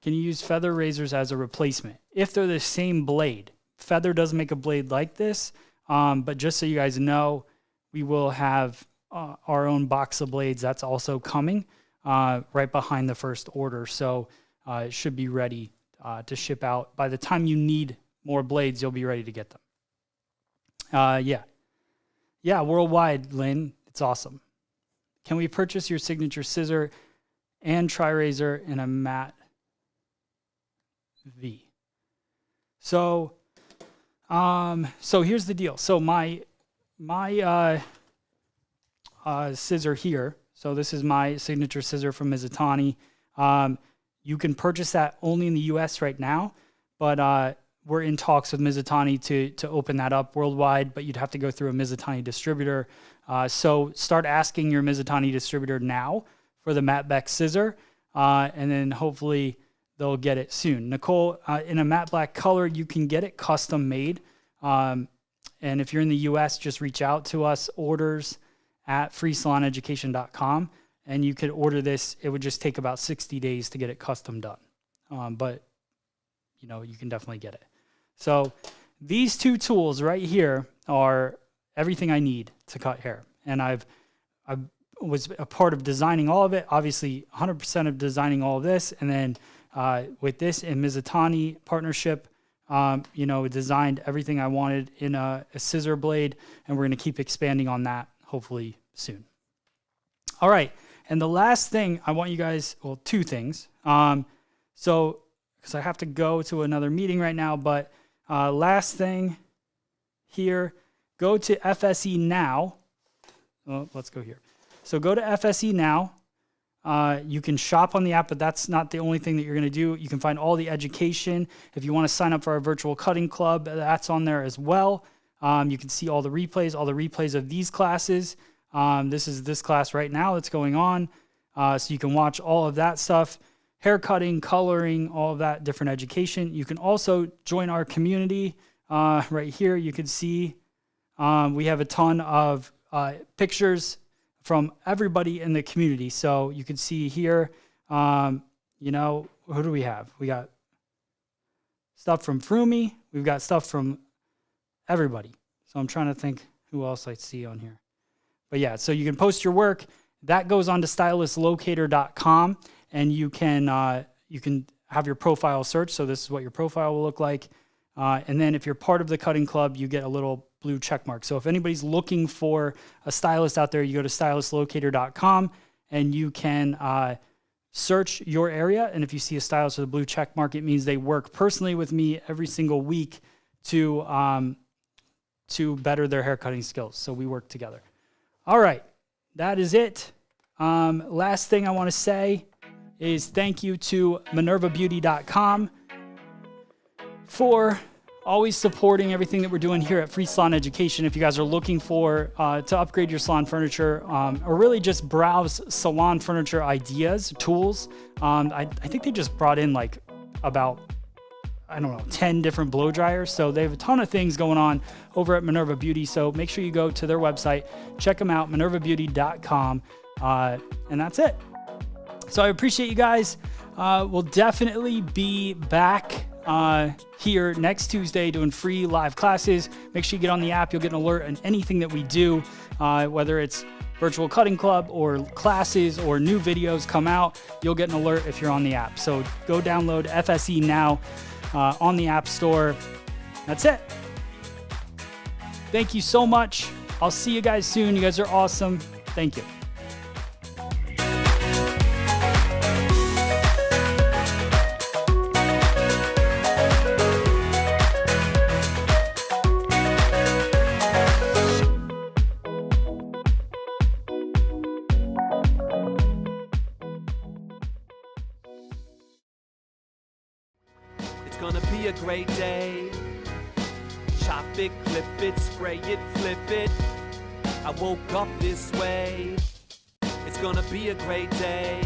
Can you use feather razors as a replacement? If they're the same blade. Feather does make a blade like this, but just so you guys know, we will have our own box of blades. That's also coming right behind the first order. So it should be ready to ship out. By the time you need more blades, you'll be ready to get them. Yeah, worldwide, Lynn. It's awesome. Can we purchase your signature scissor and TriRazor in a matte V? So here's the deal. So my scissor here. So this is my signature scissor from Mizutani. You can purchase that only in the US right now, but we're in talks with Mizutani to open that up worldwide, but you'd have to go through a Mizutani distributor. So start asking your Mizutani distributor now for the matte Beck scissor, and then hopefully they'll get it soon. Nicole, in a matte black color, you can get it custom made. And if you're in the US, just reach out to us, orders@freesaloneducation.com, and you could order this. It would just take about 60 days to get it custom done. But you know, you can definitely get it. So these two tools right here are everything I need to cut hair. And I was a part of designing all of it, obviously 100% of designing all of this. And then with this and Mizutani partnership, you know, designed everything I wanted in a scissor blade, and we're going to keep expanding on that hopefully soon. All right. And the last thing I want you guys, well, two things. So, because I have to go to another meeting right now, but last thing here, go to FSE Now. Oh, let's go here. So go to FSE Now. You can shop on the app, but that's not the only thing that you're going to do. You can find all the education. If you want to sign up for our virtual cutting club, that's on there as well. You can see all the replays of these classes. This is this class right now that's going on. So you can watch all of that stuff. Hair cutting, coloring, all of that different education. You can also join our community right here. You can see we have a ton of pictures from everybody in the community. So you can see here, you know, who do we have? We got stuff from Frumi. We've got stuff from everybody. So I'm trying to think who else I see on here. But yeah, so you can post your work. That goes on to stylistlocator.com. And you can have your profile search. So this is what your profile will look like. And then if you're part of the cutting club, you get a little blue check mark. So if anybody's looking for a stylist out there, you go to stylistlocator.com and you can search your area. And if you see a stylist with a blue check mark, it means they work personally with me every single week to better their hair cutting skills. So we work together. All right, that is it. Last thing I want to say is thank you to minervabeauty.com for always supporting everything that we're doing here at Free Salon Education. If you guys are looking for to upgrade your salon furniture or really just browse salon furniture ideas, tools, I think they just brought in like about, I don't know, 10 different blow dryers. So they have a ton of things going on over at Minerva Beauty. So make sure you go to their website, check them out, minervabeauty.com, and that's it. So I appreciate you guys. We'll definitely be back here next Tuesday doing free live classes. Make sure you get on the app. You'll get an alert on anything that we do, whether it's virtual cutting club or classes or new videos come out. You'll get an alert if you're on the app. So go download FSE Now on the App Store. That's it. Thank you so much. I'll see you guys soon. You guys are awesome. Thank you. A great day. Chop it, clip it, spray it, flip it. I woke up this way. It's gonna be a great day.